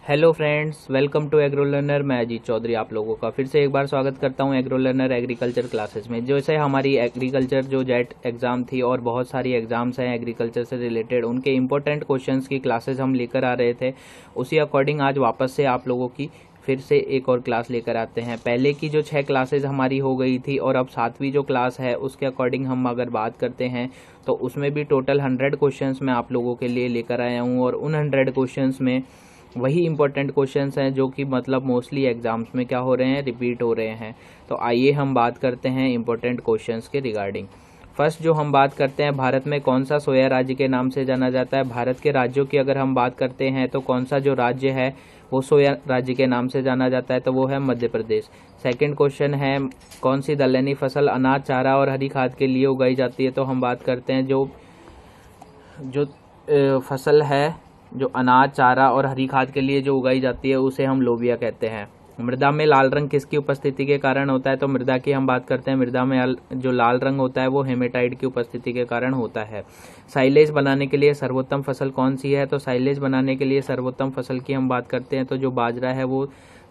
Hello friends, welcome to agro learner. मैं अजीत चौधरी आप लोगों का फिर से एक बार स्वागत करता हूं एग्रो लर्नर एग्रीकल्चर क्लासेस में। जैसे हमारी एग्रीकल्चर जो जेट एग्ज़ाम थी और बहुत सारी एग्ज़ाम्स हैं एग्रीकल्चर से रिलेटेड, उनके इंपॉर्टेंट क्वेश्चंस की क्लासेस हम लेकर आ रहे थे। उसी अकॉर्डिंग आज वापस से आप लोगों की फिर से एक और क्लास लेकर आते हैं। पहले की जो 6 क्लासेज हमारी हो गई थी और अब 7वीं जो क्लास है उसके अकॉर्डिंग हम अगर बात करते हैं तो उसमें भी टोटल 100 क्वेश्चंस मैं आप लोगों के लिए लेकर आया हूँ। और उन 100 क्वेश्चंस में वही इंपॉर्टेंट क्वेश्चंस हैं जो कि मतलब मोस्टली एग्जाम्स में क्या हो रहे हैं, रिपीट हो रहे हैं। तो आइए हम बात करते हैं इंपॉर्टेंट क्वेश्चंस के रिगार्डिंग। फर्स्ट जो हम बात करते हैं, भारत में कौन सा सोया राज्य के नाम से जाना जाता है। भारत के राज्यों की अगर हम बात करते हैं तो कौन सा जो राज्य है वो सोया राज्य के नाम से जाना जाता है, तो वो है मध्य प्रदेश। सेकंड क्वेश्चन है, कौन सी दलहनी फसल अनाज, चारा और हरी खाद के लिए उगाई जाती है। तो हम बात करते हैं जो फसल है, जो अनाज, चारा और हरी खाद के लिए जो उगाई जाती है उसे हम लोबिया कहते हैं। मृदा में लाल रंग किसकी उपस्थिति के कारण होता है। तो मृदा की हम बात करते हैं, मृदा में जो लाल रंग होता है वो हेमेटाइट की उपस्थिति के कारण होता है। साइलेज बनाने के लिए सर्वोत्तम फसल कौन सी है। तो साइलेज बनाने के लिए सर्वोत्तम फसल की हम बात करते हैं तो जो बाजरा है वो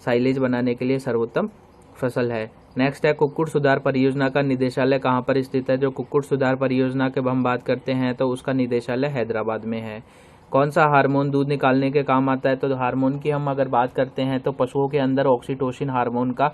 साइलेज बनाने के लिए सर्वोत्तम फसल है। नेक्स्ट है, कुक्कुट सुधार परियोजना का निदेशालय कहाँ पर स्थित है। जो कुक्कुट सुधार परियोजना के हम बात करते हैं तो उसका निदेशालय हैदराबाद में है। कौन सा हार्मोन दूध निकालने के काम आता है। तो हार्मोन की हम अगर बात करते हैं तो पशुओं के अंदर ऑक्सीटोसिन हार्मोन का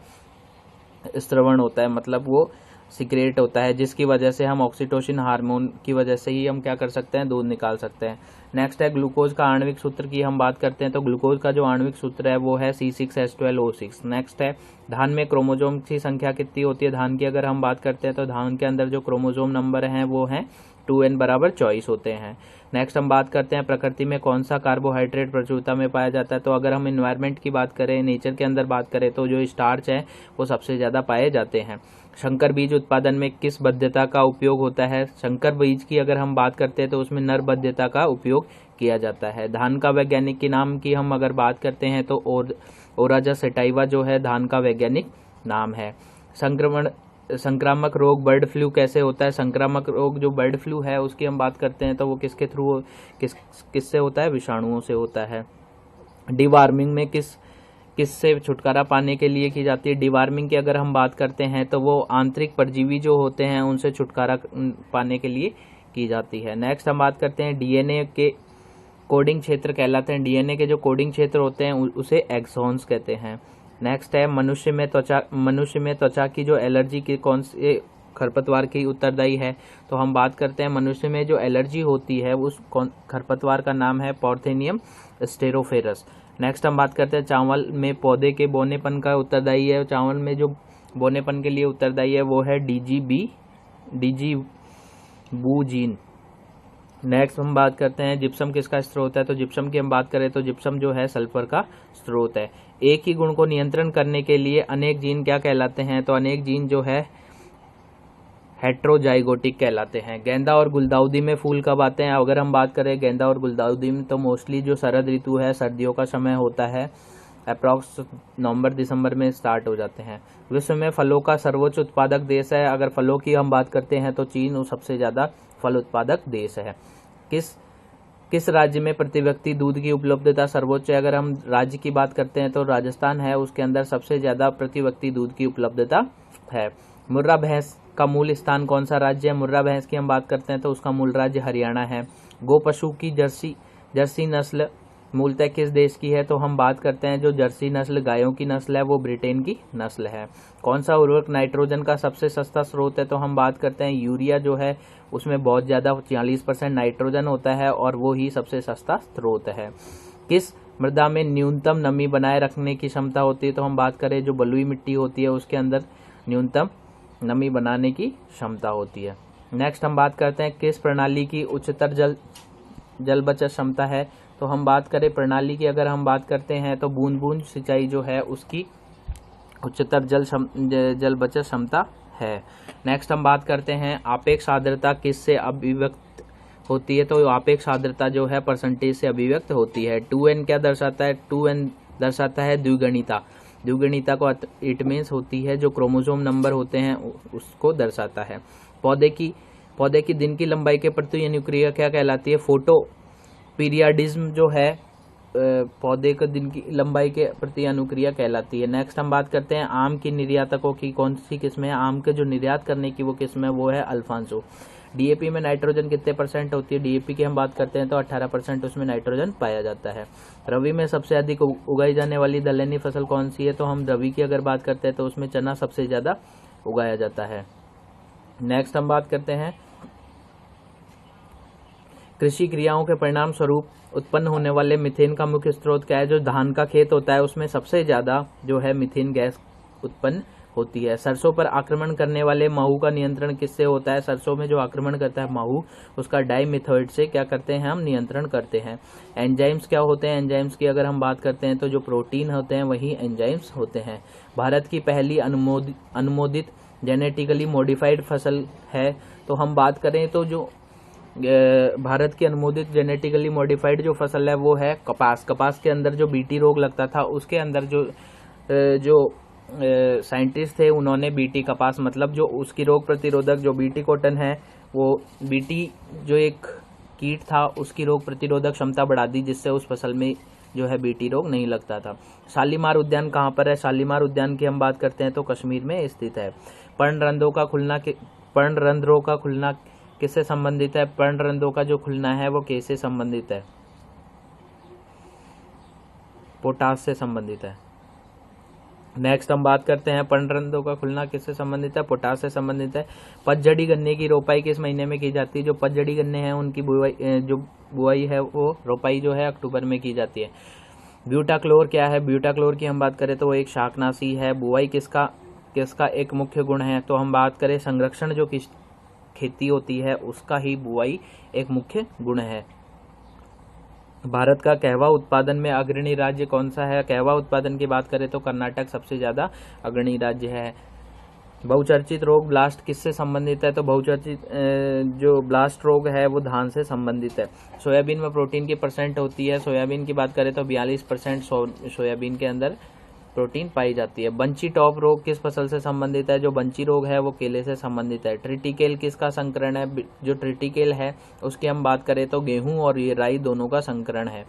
स्त्रवण होता है, मतलब वो सिक्रेट होता है, जिसकी वजह से हम ऑक्सीटोसिन हार्मोन की वजह से ही हम क्या कर सकते हैं, दूध निकाल सकते हैं। नेक्स्ट है, ग्लूकोज का आणविक सूत्र की हम बात करते हैं तो ग्लूकोज का जो आणविक सूत्र है वो है C6H12O6। नेक्स्ट है, धान में क्रोमोजोम की संख्या कितनी होती है। धान की अगर हम बात करते हैं तो धान के अंदर जो क्रोमोजोम नंबर हैं वो हैं 2n बराबर 24 होते हैं। नेक्स्ट हम बात करते हैं, प्रकृति में कौन सा कार्बोहाइड्रेट प्रचुरता में पाया जाता है। तो अगर हम इन्वायरमेंट की बात करें, नेचर के अंदर बात करें तो जो स्टार्च है वो सबसे ज़्यादा पाए जाते हैं। संकर बीज उत्पादन में किस बद्धता का उपयोग होता है। संकर बीज की अगर हम बात करते हैं तो उसमें नर बद्धता का उपयोग किया जाता है। धान का वैज्ञानिक के नाम की हम अगर बात करते हैं तो ओराजा सेटाइवा जो है धान का वैज्ञानिक नाम है। संक्रामक रोग बर्ड फ्लू कैसे होता है। संक्रामक रोग जो बर्ड फ्लू है उसकी हम बात करते हैं तो वो किसके थ्रू किससे होता है, विषाणुओं से होता है। डिवार्मिंग में किससे छुटकारा पाने के लिए की जाती है। डिवार्मिंग की अगर हम बात करते हैं तो वो आंतरिक परजीवी जो होते हैं उनसे छुटकारा पाने के लिए की जाती है। नेक्स्ट हम बात करते हैं, डीएनए के कोडिंग क्षेत्र कहलाते हैं। डीएनए के जो कोडिंग क्षेत्र होते हैं उसे एक्सॉन्स कहते हैं। नेक्स्ट है, मनुष्य में त्वचा की जो एलर्जी की कौन से खरपतवार की उत्तरदायी है। तो हम बात करते हैं, मनुष्य में जो एलर्जी होती है उस खरपतवार का नाम है पॉर्थेनियम स्टेरोफेरस। नेक्स्ट हम बात करते हैं, चावल में पौधे के बोनेपन का उत्तरदायी है। चावल में जो बोनेपन के लिए उत्तरदायी है वो है डीजीबू जीन। नेक्स्ट हम बात करते हैं, जिप्सम किसका स्रोत है। तो जिप्सम की हम बात करें तो जिप्सम जो है सल्फर का स्रोत है। एक ही गुण को नियंत्रण करने के लिए अनेक जीन क्या कहलाते हैं। तो अनेक जीन जो है हेट्रोजाइगोटिक कहलाते हैं। गेंदा और गुलदाउदी में फूल कब आते हैं। अगर हम बात करें गेंदा और गुलदाउदी में तो मोस्टली जो शरद ऋतु है, सर्दियों का समय होता है, अप्रॉक्स नवंबर दिसंबर में स्टार्ट हो जाते हैं। विश्व में फलों का सर्वोच्च उत्पादक देश है। अगर फलों की हम बात करते हैं तो चीन सबसे ज़्यादा फल उत्पादक देश है। किस राज्य में प्रति व्यक्ति दूध की उपलब्धता सर्वोच्च है। अगर हम राज्य की बात करते हैं तो राजस्थान है, उसके अंदर सबसे ज़्यादा प्रति व्यक्ति दूध की उपलब्धता है। मुर्रा भैंस का मूल स्थान कौन सा राज्य है। मुर्रा भैंस की हम बात करते हैं तो उसका मूल राज्य हरियाणा है। गो पशु की जर्सी नस्ल मूलतः किस देश की है। तो हम बात करते हैं, जो जर्सी नस्ल गायों की नस्ल है वो ब्रिटेन की नस्ल है। कौन सा उर्वरक नाइट्रोजन का सबसे सस्ता स्रोत है। तो हम बात करते हैं, यूरिया जो है उसमें बहुत ज़्यादा 40% नाइट्रोजन होता है और वो ही सबसे सस्ता स्रोत है। किस मृदा में न्यूनतम नमी बनाए रखने की क्षमता होती है। तो हम बात करें, जो बलुई मिट्टी होती है उसके अंदर न्यूनतम नमी बनाने की क्षमता होती है। नेक्स्ट हम बात करते हैं, किस प्रणाली की उच्चतर जल बचत क्षमता है। तो हम बात करें प्रणाली की, अगर हम बात करते हैं तो बूंद बूंद सिंचाई जो है उसकी उच्चतर जल बचत क्षमता है। नेक्स्ट हम बात करते हैं, आपेक्ष आर्द्रता किससे अभिव्यक्त होती है। तो आपेक्ष आर्द्रता जो है परसेंटेज से अभिव्यक्त होती है। 2n क्या दर्शाता है। 2n दर्शाता है द्विगुणिता। द्विगुणिता को इट मीन्स होती है जो क्रोमोसोम नंबर होते हैं उसको दर्शाता है। पौधे की दिन की लंबाई के प्रति अनुक्रिया क्या कहलाती है। फोटो पीरियाडिज्म जो है पौधे के दिन की लंबाई के प्रति अनुक्रिया कहलाती है। नेक्स्ट हम बात करते हैं आम की निर्यातकों की कौन सी किस्म है। आम के जो निर्यात करने की वो किस्म है वो है अल्फांसो। डीएपी में नाइट्रोजन कितने % होती है? डीएपी की हम बात करते हैं तो 18% उसमें नाइट्रोजन पाया जाता है। रबी में सबसे अधिक उगाई जाने वाली दलहनी फसल कौन सी है? तो हम रबी की अगर बात करते हैं तो उसमें चना सबसे ज़्यादा उगाया जाता है। नेक्स्ट हम बात करते हैं कृषि क्रियाओं के परिणाम स्वरूप उत्पन्न होने वाले मीथेन का मुख्य स्रोत क्या है? जो धान का खेत होता है उसमें सबसे ज़्यादा जो है मीथेन गैस उत्पन्न होती है। सरसों पर आक्रमण करने वाले माहू का नियंत्रण किससे होता है? सरसों में जो आक्रमण करता है माहू, उसका डाइमिथोएट से क्या करते हैं हम? नियंत्रण करते हैं। एंजाइम्स क्या होते हैं? एंजाइम्स की अगर हम बात करते हैं तो जो प्रोटीन होते हैं वही एंजाइम्स होते हैं। भारत की पहली अनुमोदित जेनेटिकली मॉडिफाइड फसल है तो हम बात करें तो जो भारत की अनुमोदित जेनेटिकली मॉडिफाइड जो फसल है वो है कपास। कपास के अंदर जो बीटी रोग लगता था उसके अंदर जो साइंटिस्ट थे उन्होंने बीटी कपास मतलब जो उसकी रोग प्रतिरोधक जो बीटी कॉटन है वो बीटी जो एक कीट था उसकी रोग प्रतिरोधक क्षमता बढ़ा दी जिससे उस फसल में जो है बीटी रोग नहीं लगता था। शालीमार उद्यान कहाँ पर है? शालीमार उद्यान की हम बात करते हैं तो कश्मीर में स्थित है। पर्णरंध्रों का खुलना किससे संबंधित है? पर्णरंध्रों का जो खुलना है वो किससे संबंधित है? पोटास से संबंधित है। नेक्स्ट हम बात करते हैं पर्णरंध्रों का खुलना किससे संबंधित है? पोटास से संबंधित है। पतझड़ी गन्ने की रोपाई किस महीने में की जाती है? जो पतझड़ी गन्ने हैं उनकी बुआई है वो रोपाई जो है अक्टूबर में की जाती है। ब्यूटाक्लोर क्या है? ब्यूटाक्लोर की हम बात करें तो वो एक शाकनाशी है। बुआई किसका एक मुख्य गुण है? तो हम बात करें संरक्षण जो खेती होती है उसका ही बुआई एक मुख्य गुण है। भारत का कहवा उत्पादन में अग्रणी राज्य कौन सा है? कहवा उत्पादन की बात करें तो कर्नाटक सबसे ज्यादा अग्रणी राज्य है। बहुचर्चित रोग ब्लास्ट किससे संबंधित है? तो बहुचर्चित जो ब्लास्ट रोग है वो धान से संबंधित है। सोयाबीन में प्रोटीन की % होती है। सोयाबीन की बात करें तो 42% सोयाबीन के अंदर प्रोटीन पाई जाती है। बंची टॉप रोग किस फसल से संबंधित है? जो बंची रोग है वो केले से संबंधित है। ट्रिटिकेल किसका संकरण है? जो ट्रिटिकेल है उसकी हम बात करें तो गेहूं और राई दोनों का संकरण है।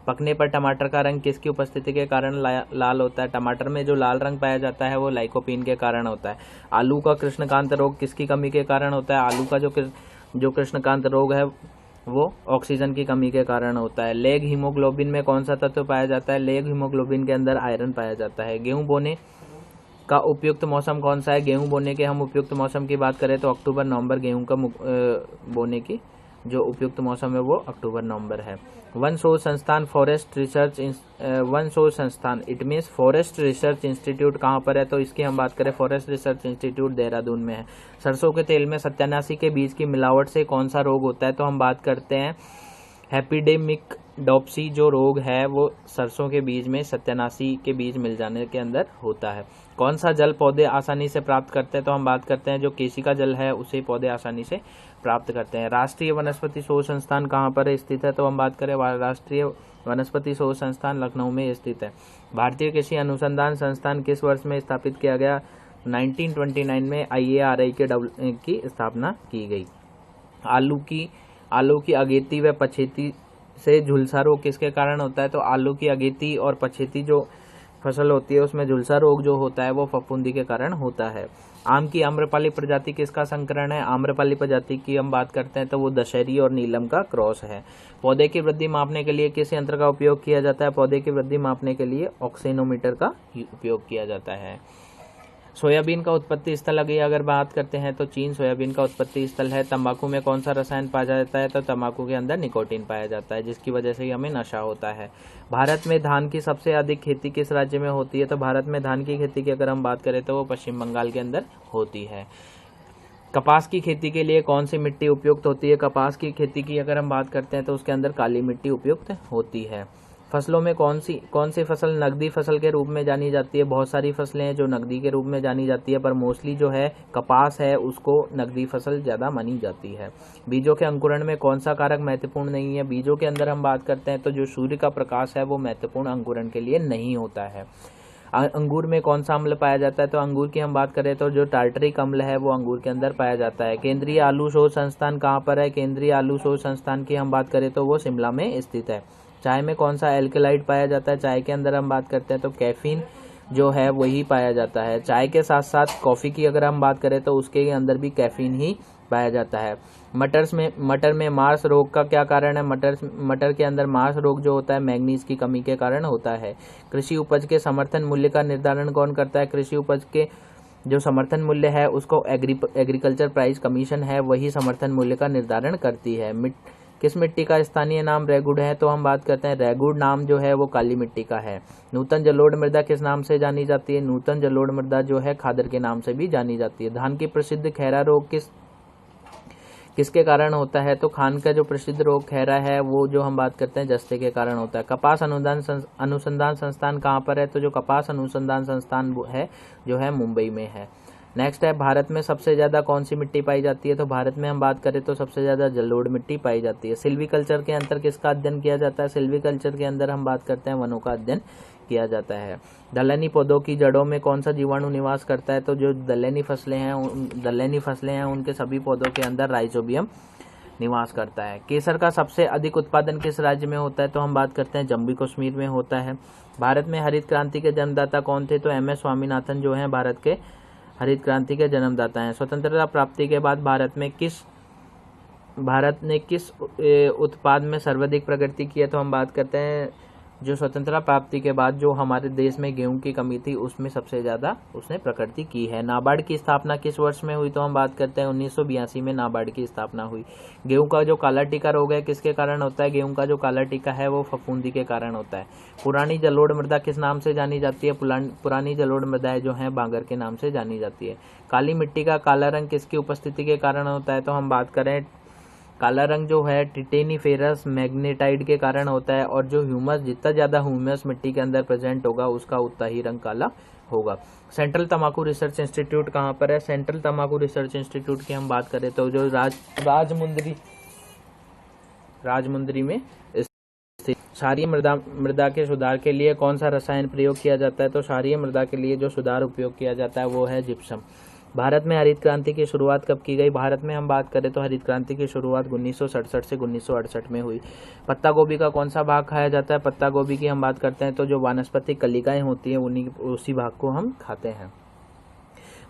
पकने पर टमाटर का रंग किसकी उपस्थिति के कारण लाल होता है? टमाटर में जो लाल रंग पाया जाता है वो लाइकोपीन के कारण होता है। आलू का कृष्णकांत रोग किसकी कमी के कारण होता है? आलू का जो कृष्णकांत रोग है वो ऑक्सीजन की कमी के कारण होता है। लेग हीमोग्लोबिन में कौन सा तत्व पाया जाता है? लेग हीमोग्लोबिन के अंदर आयरन पाया जाता है। गेहूं बोने का उपयुक्त मौसम कौन सा है? गेहूं बोने के हम उपयुक्त मौसम की बात करें तो अक्टूबर नवंबर गेहूं का बोने की जो उपयुक्त मौसम है वो अक्टूबर नवंबर है। वन शोध संस्थान it means forest research institute कहाँ पर है? तो इसकी हम बात करें फॉरेस्ट रिसर्च इंस्टीट्यूट देहरादून में है। सरसों के तेल में सत्यानाशी के बीज की मिलावट से कौन सा रोग होता है? तो हम बात करते हैं हैपिडेमिक डॉप्सी जो रोग है वो सरसों के बीज में सत्यानाशी के बीज मिल जाने के अंदर होता है। कौन सा जल पौधे आसानी से प्राप्त करते हैं? तो हम बात करते हैं जो केशिका जल है उसे पौधे आसानी से प्राप्त करते हैं। राष्ट्रीय वनस्पति शोध संस्थान कहाँ पर स्थित है? तो हम बात करें राष्ट्रीय वनस्पति शोध संस्थान लखनऊ में स्थित है। भारतीय कृषि अनुसंधान संस्थान किस वर्ष में स्थापित किया गया? 1929 में IARI की स्थापना की गई। आलू की अगेती व पछेती से झुलसा रोग किसके कारण होता है? तो आलू की अगेती और पछेती जो फसल होती है उसमें झुलसा रोग जो होता है वो फफूंदी के कारण होता है। आम की आम्रपाली प्रजाति किसका संकरण है? आम्रपाली प्रजाति की हम बात करते हैं तो वो दशहरी और नीलम का क्रॉस है। पौधे की वृद्धि मापने के लिए किस यंत्र का उपयोग किया जाता है? पौधे की वृद्धि मापने के लिए ऑक्सीनोमीटर का उपयोग किया जाता है। सोयाबीन का उत्पत्ति स्थल अगर बात करते हैं तो चीन सोयाबीन का उत्पत्ति स्थल है। तंबाकू में कौन सा रसायन पाया जाता है? तो तंबाकू के अंदर निकोटीन पाया जाता है जिसकी वजह से ही हमें नशा होता है। भारत में धान की सबसे अधिक खेती किस राज्य में होती है? तो भारत में धान की खेती की अगर हम बात करें तो वो पश्चिम बंगाल के अंदर होती है। कपास की खेती के लिए कौन सी मिट्टी उपयुक्त होती है? कपास की खेती की अगर हम बात करते हैं तो उसके अंदर काली मिट्टी उपयुक्त होती है। फसलों में कौन सी फसल नकदी फसल के रूप में जानी जाती है? बहुत सारी फसलें हैं जो नकदी के रूप में जानी जाती है पर मोस्टली जो है कपास है उसको नकदी फसल ज़्यादा मानी जाती है। बीजों के अंकुरण में कौन सा कारक महत्वपूर्ण नहीं है? बीजों के अंदर हम बात करते हैं तो जो सूर्य का प्रकाश है वो महत्वपूर्ण अंकुरण के लिए नहीं होता है। अंगूर में कौन सा अम्ल पाया जाता है? तो अंगूर की हम बात करें तो जो टार्टरिक अम्ल है वो अंगूर के अंदर पाया जाता है। केंद्रीय आलू शोध संस्थान कहाँ पर है? केंद्रीय आलू शोध संस्थान की हम बात करें तो वो शिमला में स्थित है। चाय में कौन सा एल्कलाइड पाया जाता है? चाय के अंदर हम बात करते हैं तो कैफीन जो है वही पाया जाता है। चाय के साथ साथ कॉफ़ी की अगर हम बात करें तो उसके अंदर भी कैफीन ही पाया जाता है। मटर में मार्स रोग का क्या कारण है? मटर के अंदर मार्स रोग जो होता है मैग्नीज की कमी के कारण होता है। कृषि उपज के समर्थन मूल्य का निर्धारण कौन करता है? कृषि उपज के जो समर्थन मूल्य है उसको एग्रीकल्चर प्राइस कमीशन है वही समर्थन मूल्य का निर्धारण करती है। किस मिट्टी का स्थानीय नाम रेगुड़ है? तो हम बात करते हैं रेगुड़ नाम जो है वो काली मिट्टी का है। नूतन जलोढ़ मृदा किस नाम से जानी जाती है? नूतन जलोढ़ मृदा जो है खादर के नाम से भी जानी जाती है। धान की प्रसिद्ध खैरा रोग किसके कारण होता है? तो खान का जो प्रसिद्ध रोग खैरा है वो जो हम बात करते हैं जस्ते के कारण होता है। कपास अनुसंधान संस्थान कहाँ पर है? तो जो कपास अनुसंधान संस्थान है जो है मुंबई में है। नेक्स्ट है भारत में सबसे ज़्यादा कौन सी मिट्टी पाई जाती है? तो भारत में हम बात करें तो सबसे ज़्यादा जलोढ़ मिट्टी पाई जाती है। सिल्वीकल्चर के अंदर किसका अध्ययन किया जाता है? सिल्वीकल्चर के अंदर हम बात करते हैं वनों का अध्ययन किया जाता है। दलहनी पौधों की जड़ों में कौन सा जीवाणु निवास करता है? तो जो दलहनी फसलें हैं उनके सभी पौधों के अंदर राइजोबियम निवास करता है। केसर का सबसे अधिक उत्पादन किस राज्य में होता है? तो हम बात करते हैं जम्मू कश्मीर में होता है। भारत में हरित क्रांति के जन्मदाता कौन थे? तो MS स्वामीनाथन जो हैं भारत के हरित क्रांति के जन्मदाता हैं। स्वतंत्रता प्राप्ति के बाद भारत ने किस उत्पाद में सर्वाधिक प्रगति की है? तो हम बात करते हैं जो स्वतंत्रता प्राप्ति के बाद जो हमारे देश में गेहूं की कमी थी उसमें सबसे ज़्यादा उसने प्रगति की है। नाबार्ड की स्थापना किस वर्ष में हुई? तो हम बात करते हैं 1982 में नाबार्ड की स्थापना हुई। गेहूं का जो काला टीका रोग है किसके कारण होता है? गेहूं का जो काला टीका है वो फफूंदी के कारण होता है। पुरानी जलोढ़ मृदा किस नाम से जानी जाती है? पुरानी जलोढ़ मृदाएं जो है बांगर के नाम से जानी जाती है। काली मिट्टी का काला रंग किसकी उपस्थिति के कारण होता है? तो हम बात करें काला रंग जो है टिटेनीफेरस मैग्नेटाइट के कारण होता है और जो ह्यूमस जितना ज़्यादा ह्यूमस मिट्टी के अंदर प्रेजेंट होगा उसका उतना ही रंग काला होगा। सेंट्रल तंबाकू रिसर्च इंस्टीट्यूट कहाँ पर है? सेंट्रल तंबाकू रिसर्च इंस्टीट्यूट की हम बात करें तो जो राजमुंदरी में स्थित। क्षारीय मृदा के सुधार के लिए कौन सा रसायन प्रयोग किया जाता है? तो क्षारीय मृदा के लिए जो सुधार उपयोग किया जाता है वो है जिप्सम। भारत में हरित क्रांति की शुरुआत कब की गई? भारत में हम बात करें तो हरित क्रांति की शुरुआत 1967 से 1968 में हुई। पत्ता गोभी का कौन सा भाग खाया जाता है? पत्ता गोभी की हम बात करते हैं तो जो वानस्पतिक कलिकाएं होती हैं उसी भाग को हम खाते हैं।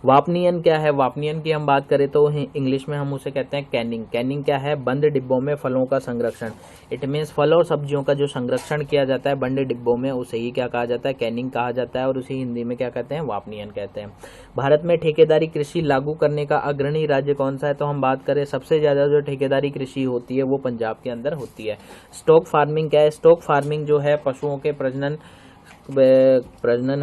वापनियन क्या है? वापनियन की हम बात करें तो इंग्लिश में हम उसे कहते हैं कैनिंग। कैनिंग क्या है? बंद डिब्बों में फलों का संरक्षण। इट मीन्स फल और सब्जियों का जो संरक्षण किया जाता है बंद डिब्बों में उसे ही क्या कहा जाता है? कैनिंग कहा जाता है और उसे हिंदी में क्या कहते हैं? वापनियन कहते हैं। भारत में ठेकेदारी कृषि लागू करने का अग्रणी राज्य कौन सा है? तो हम बात करें सबसे ज़्यादा जो ठेकेदारी कृषि होती है वो पंजाब के अंदर होती है। स्टॉक फार्मिंग क्या है? स्टॉक फार्मिंग जो है पशुओं के प्रजनन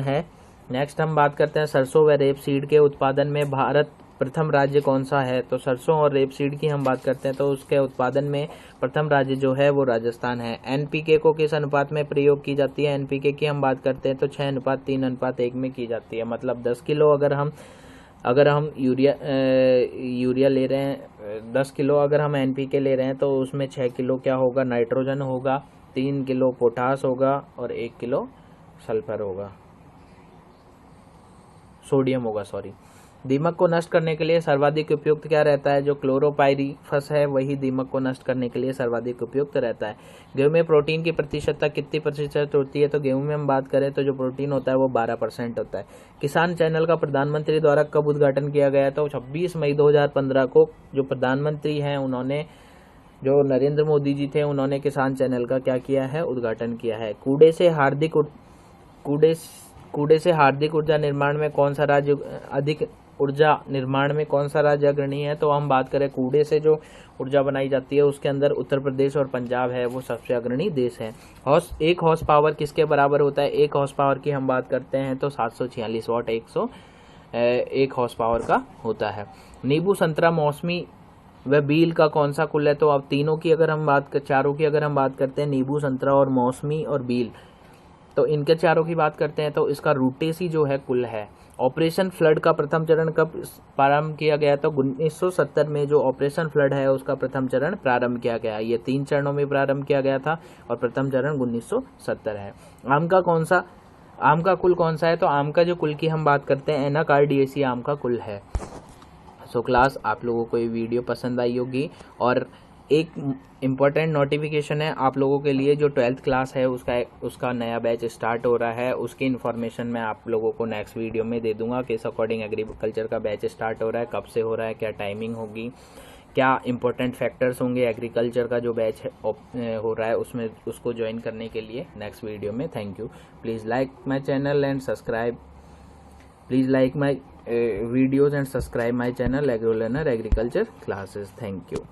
है। नेक्स्ट हम बात करते हैं सरसों व रेपसीड के उत्पादन में भारत प्रथम राज्य कौन सा है? तो सरसों और रेपसीड की हम बात करते हैं तो उसके उत्पादन में प्रथम राज्य जो है वो राजस्थान है। एनपीके को किस अनुपात में प्रयोग की जाती है? एनपीके की हम बात करते हैं तो 6:3:1 में की जाती है। मतलब 10 किलो अगर हम यूरिया ले रहे हैं, 10 किलो अगर हम एनपीके ले रहे हैं तो उसमें 6 किलो क्या होगा? नाइट्रोजन होगा, 3 किलो पोटास होगा और 1 किलो सल्फर होगा, सोडियम होगा सॉरी। दीमक को नष्ट करने के लिए सर्वाधिक उपयुक्त क्या रहता है? जो क्लोरोपाइरीफस है वही दीमक को नष्ट करने के लिए सर्वाधिक उपयुक्त रहता है। गेहूं में प्रोटीन की प्रतिशतता कितनी प्रतिशत होती है? तो गेहूं में हम बात करें तो जो प्रोटीन होता है वो 12% होता है। किसान चैनल का प्रधानमंत्री द्वारा कब उद्घाटन किया गया? तो 26 मई 2015 को जो प्रधानमंत्री हैं उन्होंने, जो नरेंद्र मोदी जी थे, उन्होंने किसान चैनल का क्या किया है? उद्घाटन किया है। कूड़े से हार्दिक ऊर्जा निर्माण में कौन सा राज्य अग्रणी है? तो हम बात करें कूड़े से जो ऊर्जा बनाई जाती है उसके अंदर उत्तर प्रदेश और पंजाब है वो सबसे अग्रणी देश है। एक हॉर्स पावर किसके बराबर होता है? एक हॉर्स पावर की हम बात करते हैं तो 746 वाट 1 हॉर्स पावर का होता है। नींबू, संतरा, मौसमी व बील का कौन सा कुल है? तो अब चारों की अगर हम बात करते हैं, नींबू, संतरा और मौसमी और बील, तो इनके चारों की बात करते हैं तो इसका रूटेसी जो है कुल है। ऑपरेशन फ्लड का प्रथम चरण कब प्रारंभ किया गया? तो 1970 में जो ऑपरेशन फ्लड है उसका प्रथम चरण प्रारंभ किया गया। ये 3 चरणों में प्रारंभ किया गया था और प्रथम चरण 1970 है। आम का कुल कौन सा है? तो आम का जो कुल की हम बात करते हैं एनाकार्डियेसी आम का कुल है। सो क्लास, आप लोगों को ये वीडियो पसंद आई होगी और एक इम्पॉर्टेंट नोटिफिकेशन है आप लोगों के लिए, जो 12th क्लास है उसका नया बैच स्टार्ट हो रहा है। उसकी इन्फॉर्मेशन मैं आप लोगों को नेक्स्ट वीडियो में दे दूंगा, किस अकॉर्डिंग एग्रीकल्चर का बैच स्टार्ट हो रहा है, कब से हो रहा है, क्या टाइमिंग होगी, क्या इंपॉर्टेंट फैक्टर्स होंगे एग्रीकल्चर का जो बैच हो रहा है उसमें, उसको ज्वाइन करने के लिए नेक्स्ट वीडियो में। Thank you. Please like my channel and subscribe, please like my videos and subscribe my channel, Agro Learner Agriculture Classes. Thank you.